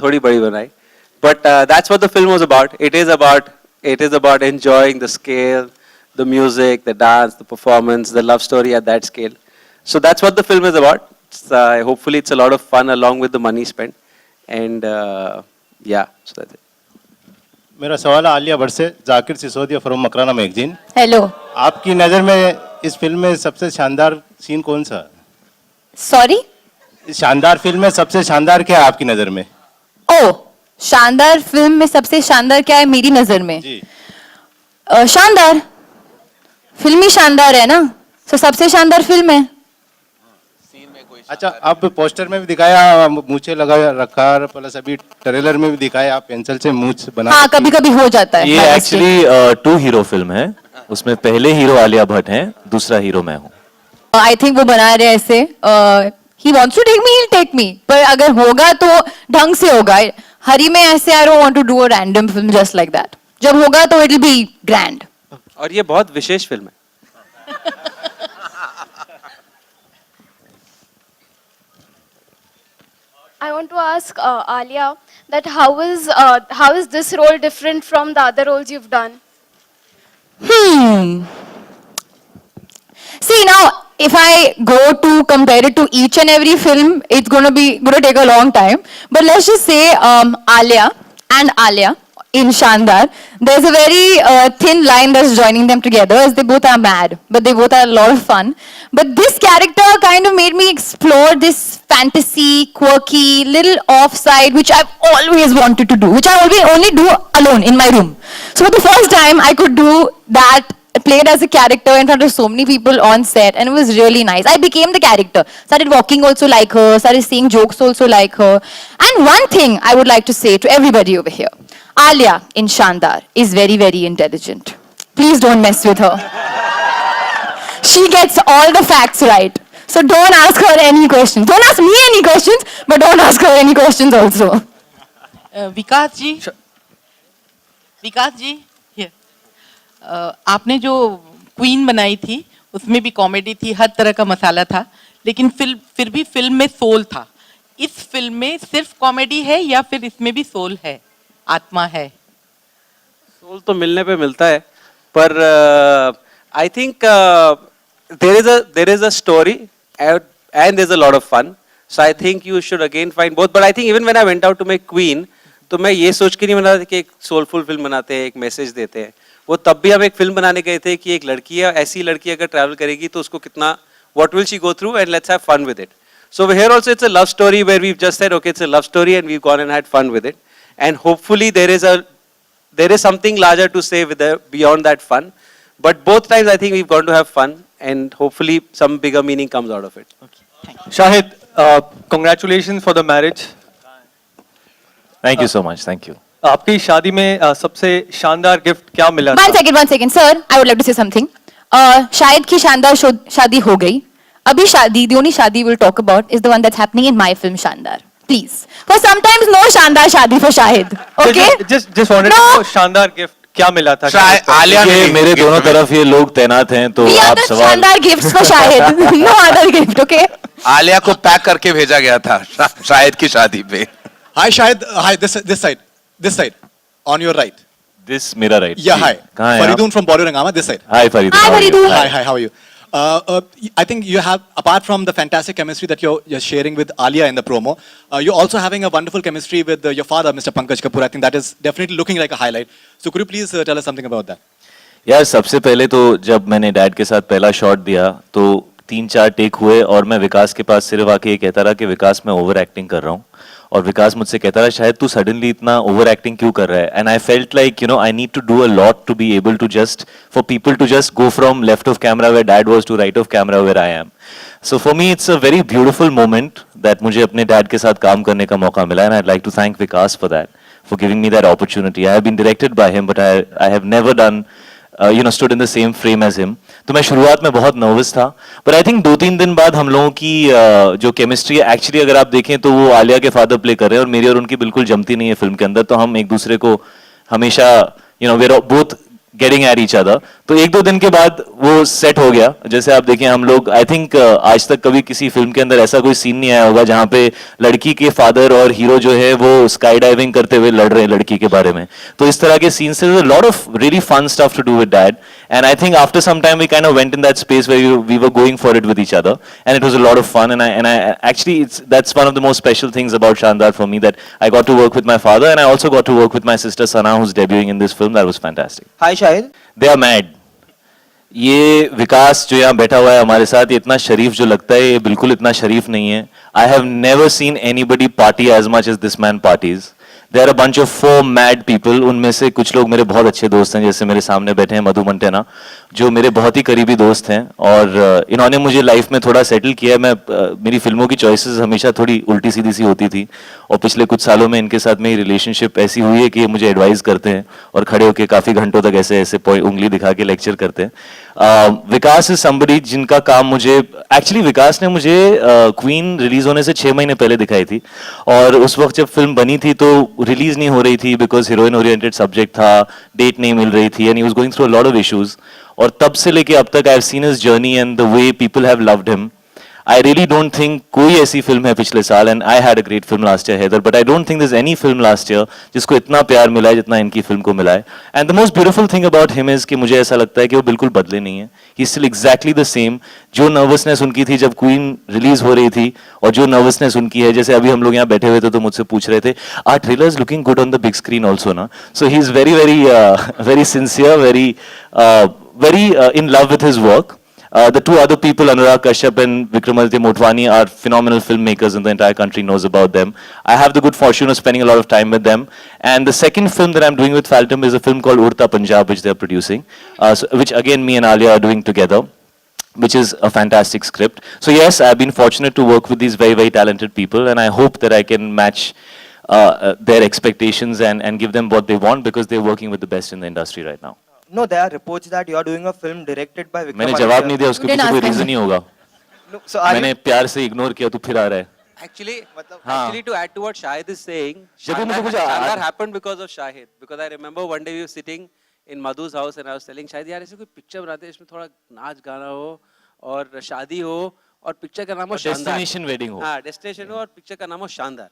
थोड़ी बड़ी बनाई. But that's what the film was about. It is about enjoying the scale, the music, the dance, the performance, the love story at that scale. So that's what the film is about. Hopefully it's a lot of fun along with the money spent. And yeah, so that's it. मेरा सवाल है आलिया भट्ट से, Zakir Sisodia from Makrana magazine. Hello. आपकी नज़र में इस film में सबसे शानदार सीन कौन सा? सॉरी. इस शानदार फिल्म में सबसे शानदार क्या है आपकी नज़र में? ओ, शानदार फिल्म में सबसे शानदार क्या है मेरी नजर में? जी. शानदार फिल्म ही शानदार है ना, तो सबसे शानदार फिल्म है. अच्छा, आप पोस्टर में भी दिखाया मूछे लगा रखा, प्लस अभी ट्रेलर में भी दिखाया आप पेंसिल से मूछ बना. हाँ, कभी कभी हो जाता है. ये एक्चुअली 2 हीरो फिल्म है. उसमें पहले हीरो आलिया भट्ट हैं, दूसरा हीरो मैं हूँ. आई थिंक वो बना रहे हैं ऐसे. He wants to take me, he take me, पर अगर होगा तो ढंग से होगा. हरी में ऐसे I don't want to do a random film just like that. जब होगा तो इट विल बी ग्रैंड. और ये बहुत विशेष फिल्म है. I want to ask Alia that how is this role different from the other roles you've done? See, now if I go to compare it to each and every film, it's gonna take a long time. But let's just say Alia and Alia in Shandar, there's a very thin line that's joining them together, as they both are mad, but they both are a lot of fun. But this character kind of made me explore this fantasy, quirky, little offside, which I've always wanted to do, which I only do alone in my room. So for the first time, I could do that, played as a character in front of so many people on set, and it was really nice. I became the character, started walking also like her, started saying jokes also like her. And one thing I would like to say to everybody over here, Alia in Shandar is very, very intelligent. Please don't mess with her. She gets all the facts right. So don't ask her any questions. Don't ask me any questions, but don't ask her any questions also. Vikas ji, here. आपने जो queen बनाई थी उसमें भी comedy थी, हर तरह का मसाला था, लेकिन फिर भी फिल्म में सोल था. इस फिल्म में सिर्फ कॉमेडी है या फिर इसमें भी सोल है, आत्मा है? सोल तो मिलने पे मिलता है, पर I think there is a story and there's a lot of fun. So I think you should again find both. But I think even when I went out to make Queen, तो मैं ये सोच के नहीं बना था कि एक सोलफुल फिल्म बनाते हैं, एक मैसेज देते हैं. वो तब भी हम एक फिल्म बनाने गए थे कि एक लड़की है, ऐसी लड़की अगर ट्रैवल करेगी तो उसको कितना, what will she go through, and let's have fun with it. So here also it's a love story where we've just said, okay, it's a love story and we've gone and had fun with it. And hopefully there is something larger to say beyond that fun. But both times I think we've gone to have fun and hopefully some bigger meaning comes out of it. Okay, Shahid, congratulations for the marriage. Thank you so much. Thank you. आपकी शादी में सबसे शानदार gift क्या मिला था? One second, sir. I would like to say something. Shahid की शानदार शादी हो गई. अभी शादी, the only शादी we'll talk about is the one that's happening in my film Shandar. Please. For sometimes no शानदार शादी for Shahid. Okay? Just wanted to know शानदार गिफ्ट क्या मिला था? आलिया ने मेरे दोनों तरफ ये लोग तैनात हैं, तो आप सवाल. शानदार gifts for Shahid. No other gift, okay? Alia को पैक करके भेजा गया था शाहिद की शादी पे. Hi Shahid, hi, this side, on your right. This मेरा right. Yeah, hi. कहाँ हैं आप? Faridun from Bollywood Rangama, this side. Hi Faridun. Hi, Faridun. Hi, how are you? I think you have, apart from the fantastic chemistry that you're sharing with Alia in the promo, you're also having a wonderful chemistry with your father, Mr. Pankaj Kapoor. I think that is definitely looking like a highlight. So could you please tell us something about that? यार सबसे पहले तो जब मैंने dad के साथ पहला shot दिया तो 3-4 टेक हुए और मैं विकास के पास सिर्फ आके ये कहता रहा कि विकास मैं ओवर एक्टिंग कर रहा हूँ, और विकास मुझसे कहता रहा शायद तू सडनली इतना ओवर एक्टिंग क्यों कर रहा है. And I felt like you know I need to do a lot to be able to just for people to just go from left of camera where dad was to right of camera where I am. So for me it's a very beautiful moment that मुझे अपने dad के साथ काम करने का मौका मिला, and I like to thank Vikas for that, for giving me that opportunity. I have been directed by him but I have never done stood in the same frame as him. तो मैं शुरुआत में बहुत नर्वस था, but I think 2-3 दिन बाद हम लोगों की जो केमिस्ट्री है, एक्चुअली अगर आप देखें तो वो आलिया के फादर प्ले कर रहे हैं और मेरी और उनकी बिल्कुल जमती नहीं है फिल्म के अंदर. तो हम एक दूसरे को हमेशा we're both getting at each other. तो एक दो दिन के बाद वो सेट हो गया. जैसे आप देखें हम लोग आई थिंक आज तक कभी किसी फिल्म के अंदर ऐसा कोई सीन नहीं आया होगा जहाँ पे लड़की के फादर और हीरो जो है वो स्काई डाइविंग करते हुए लड़ रहे हैं लड़की के बारे में. तो इस तरह के सीन से lot of really fun stuff to do with dad. And I think after some time we kind of went in that space where we were going for it with each other, and it was a lot of fun. And I actually that's one of the most special things about Shandar for me, that I got to work with my father, and I also got to work with my sister Sana, who's debuting in this film. That was fantastic. Hi Shahid. They are mad. ये विकास जो यहाँ बैठा हुआ है हमारे साथ, ये इतना शरीफ जो लगता है, ये बिल्कुल इतना शरीफ नहीं है. I have never seen anybody party as much as this man parties. There are a bunch of 4 mad people. उनमें से कुछ लोग मेरे बहुत अच्छे दोस्त हैं, जैसे मेरे सामने बैठे हैं मधु मंटेना, जो मेरे बहुत ही करीबी दोस्त हैं, और इन्होंने मुझे लाइफ में थोड़ा सेटल किया. मैं मेरी फिल्मों की चॉइसेस हमेशा थोड़ी उल्टी सीधी सी होती थी, और पिछले कुछ सालों में इनके साथ मेरी रिलेशनशिप ऐसी हुई है कि ये मुझे एडवाइस करते हैं और खड़े होकर काफ़ी घंटों तक ऐसे ऐसे उंगली दिखा के लेक्चर करते हैं. विकास इज समबडी जिनका काम मुझे एक्चुअली विकास ने मुझे क्वीन रिलीज होने से 6 महीने पहले दिखाई थी, और उस वक्त जब फिल्म बनी थी तो रिलीज नहीं हो रही थी बिकॉज हीरोइन ओरिएंटेड सब्जेक्ट था, डेट नहीं मिल रही थी, and he was going through a lot of issues. और तब से लेके अब तक I have seen his journey and the way people have loved him. I really don't think कोई ऐसी फिल्म है पिछले साल, and I had a great film last year, Heather, but I don't think there's any film last year जिसको इतना प्यार मिला है जितना इनकी फिल्म को मिला है. And the most beautiful thing about him is कि मुझे ऐसा लगता है कि वो बिल्कुल बदले नहीं है. He's still exactly the same. जो नर्वसनेस उनकी थी जब क्वीन रिलीज हो रही थी, और जो नर्वसनेस उनकी है, जैसे अभी हम लोग यहाँ बैठे हुए थे तो मुझसे पूछ रहे थे, our trailer is looking good on the big screen also, ना? So he's very very sincere, very in love with his work. The 2 other people, Anurag Kashyap and Vikramaditya Motwani, are phenomenal filmmakers, and the entire country knows about them. I have the good fortune of spending a lot of time with them. And the second film that I'm doing with Falcom is a film called Urta Punjab, which they're producing, which again me and Alia are doing together, which is a fantastic script. So yes, I've been fortunate to work with these very, very talented people, and I hope that I can match their expectations and give them what they want, because they're working with the best in the industry right now. No, there are reports that you are doing a film directed by मैंने जवाब नहीं दिया, उसके पीछे कोई reason नहीं होगा. No, so are मैंने you, प्यार से इग्नोर किया, तू फिर आ रहा है. Actually, हाँ. actually, to add to what Shahid is saying, जब भी मुझे कुछ Shandar happened because of Shahid. Because I remember one day we were sitting in Madhu's house and I was telling Shahid, यार ऐसे कोई पिक्चर बनाते हैं इसमें थोड़ा नाच गाना हो और शादी हो और पिक्चर का नाम हो शानदार. डेस्टिनेशन वेडिंग हो. हाँ, डेस्टिनेशन हो और पिक्चर का नाम हो शानदार.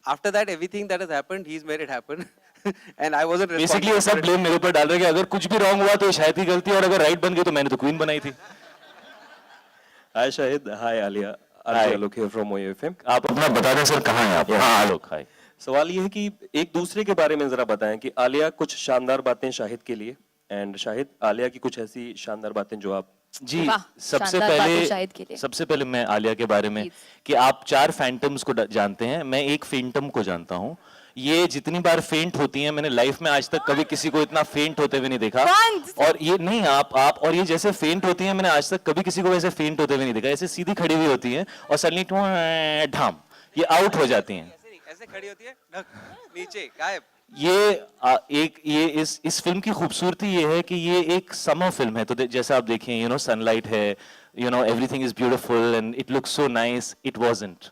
After that, everything that has happened, he's made it happen. And I wasn't basically ये responsible सब for it. ब्लेम मेरे ऊपर डाल रहे हैं कि अगर कुछ भी रॉन्ग हुआ तो शायद ही गलती है, और अगर राइट बन गई तो मैंने तो क्वीन बनाई थी. Hi Shahid, hi Alia. Hi. Arjun Alok here from OFM. आप अपना बता दें सर, कहाँ हैं आप? हाँ आलोक, हाय. सवाल ये है कि एक दूसरे के बारे में जरा बताएं कि आलिया कुछ शानदार बातें शाहिद के लिए, एंड शाहिद आलिया की कुछ ऐसी शानदार बातें जो आप. जी, वाह, सबसे शानदार बातें शाहिद के पहले लिए. सबसे पहले मैं आलिया के बारे में, Please. कि आप 4 फैंटम्स को जानते हैं, मैं एक फेंटम को जानता हूँ. ये जितनी बार फेंट होती हैं, मैंने लाइफ में आज तक कभी किसी को इतना फेंट होते हुए नहीं देखा. Once. और ये नहीं, आप और ये जैसे फेंट होती हैं, मैंने आज तक कभी किसी को वैसे फेंट होते हुए नहीं देखा. ऐसे सीधी खड़ी हुई होती हैं और सडनली ढाम ये आउट हो जाती हैं. ऐसे नहीं, ऐसे खड़ी होती है, ढक, नीचे गायब. ये इस फिल्म की खूबसूरती ये है कि ये एक समर फिल्म है. तो जैसा आप देखें, यू नो सनलाइट है, you know everything is beautiful and it looks so nice. It wasn't.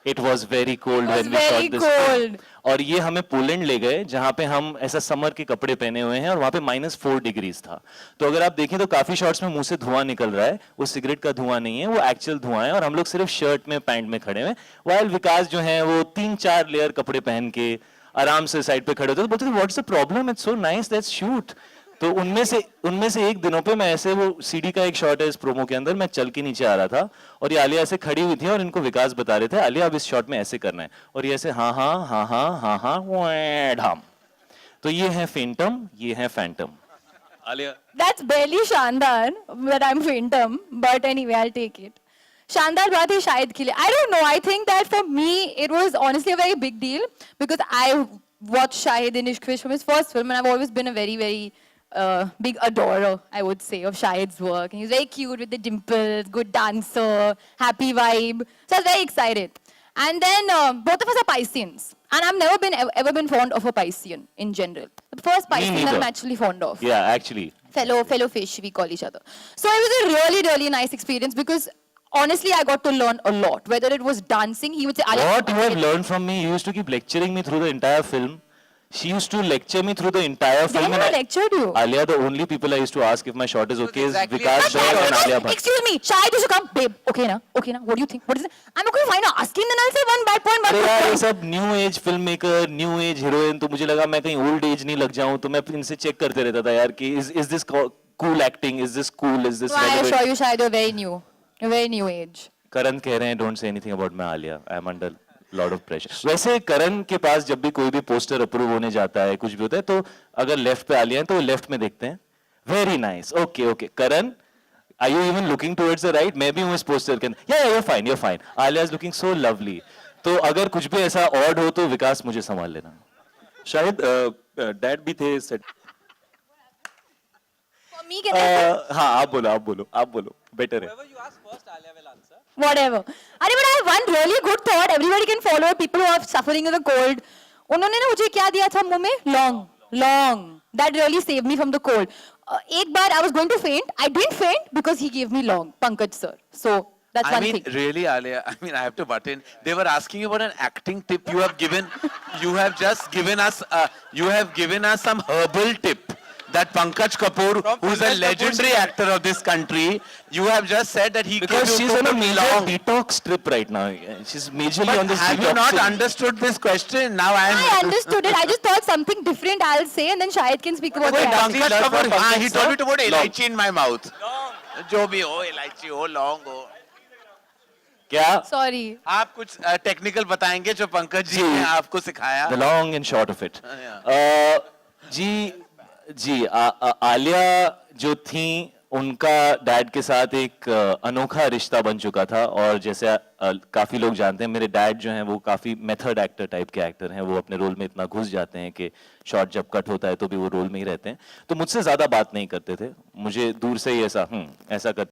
It was very cold was when we very shot this cold. film. और ये हमें पोलैंड ले गए जहाँ पे हम ऐसा समर के कपड़े पहने हुए हैं, और वहाँ पे -4 डिग्रीज था. तो अगर आप देखें तो काफी शॉट्स में मुंह से धुआं निकल रहा है. वो सिगरेट का धुआं नहीं है, वो एक्चुअल धुआं है, और हम लोग सिर्फ शर्ट में पैंट में खड़े हैं. वाइल विकास जो है वो 3-4 लेयर कपड़े पहन के आराम से साइड पे खड़े होते. तो बोलते थे what's the problem, it's so nice, let's shoot. तो उनमें से एक दिनों पे मैं ऐसे, वो सीडी का एक शॉट है इस प्रोमो के अंदर, मैं चल के नीचे आ रहा था और ये आलिया ऐसे खड़ी हुई थी और इनको विकास बता रहे थे, आलिया अब इस शॉट में ऐसे करना है, और ये ऐसे हाँ हाँ हाँ हाँ हाँ हाँ वैं, ढाम. तो ये है फेंटम, ये है Phantom. Alia, That's barely Shandar, but I'm phantom. But anyway, I'll take it. Shandar बात है शाहिद के लिए. I don't know. I think that for me, it was honestly a very big deal because I watched Shahid in Ishq Vish from his first film, and I've always been a very, very big adorer, I would say, of Shahid's work. And he's very cute with the dimples, good dancer, happy vibe. So I was very excited. And then both of us are Pisceans, and I've never been ever been fond of a Piscean in general. The first Piscean that I'm neither. actually fond of. Yeah, actually. Fellow fish, we call each other. So it was a really, really nice experience because honestly, I got to learn a lot. Whether it was dancing, he would say, What you have learned from me, you used to keep lecturing me through the entire film She used to lecture me through the entire film. When and I I- lectured you? Alia, the only people I used to ask if my shot is okay is exactly Vikas what sir I and Alia Bhatt. Excuse me, Shahid, you should come. Babe, okay na? Okay na? What do you think? What is it? I'm okay, fine. Ask him, then I'll say one bad point, bad अरे यार ये point. सब new age film maker, new age heroine, तो मुझे लगा मैं कहीं old age नहीं लग जाऊं, तो मैं इनसे चेक करते रहता था यार कि is this cool acting, is this cool, is this No, I assure you, Shahid, you're very new. You're very new age. करण कह रहे हैं don't say anything about my Alia, I am under lot of pressure. वैसे करण के पास जब भी कोई भी poster approve होने जाता है, कुछ भी होता है, तो अगर लेफ्ट पे आलिया है तो वो लेफ्ट में देखते हैं, very nice, okay okay. Karan, are you even looking towards the right? मैं भी हूँ इस पोस्टर के अंदर, या you fine, you fine, Alia is looking so lovely. तो अगर कुछ भी ऐसा ऑड हो तो विकास मुझे संभाल लेना। शाहिद डैड भी थे set. For me, can I? हाँ आप बोलो बेटर है। Whatever. अरे but I have one really good thought. Everybody can follow people who are suffering with a cold. उन्होंने ना मुझे क्या दिया था मुंह में? Long. That really saved me from the cold. एक बार I was going to faint. I didn't faint because he gave me long. Pankaj sir. So that's I one mean, thing. really, Alia, I mean, I have to butt in. They were asking you about an acting tip. You have just given us some herbal tip. That Pankaj Kapoor, who's a legendary actor of this country, you have just said that he Because gave she's you on a too major long. detox trip right now. She's majorly on But this have you not detoxing. understood this question? Now I am. I understood it. I just thought something different I'll say and then Shahid can speak about Wait, that. Pankaj learn Kapoor, from Pankaj he sir? told me to put Long. elaichi in my mouth. जो भी हो, elaichi हो, long हो. क्या? Sorry. आप कुछ technical बताएंगे जो पंकज जी ने आपको सिखाया? The long and short of it. yeah. जी आलिया जो थी उनका डैड के साथ एक अनोखा रिश्ता बन चुका था, और जैसे काफी लोग जानते हैं मेरे डैड जो हैं वो काफी मेथड एक्टर टाइप के एक्टर हैं। वो अपने रोल में इतना घुस जाते हैं कि शॉट जब कट होता है तो भी वो रोल में ही रहते हैं। तो मुझसे ज्यादा बात नहीं करते थे, मुझे दूर से ही ऐसा कर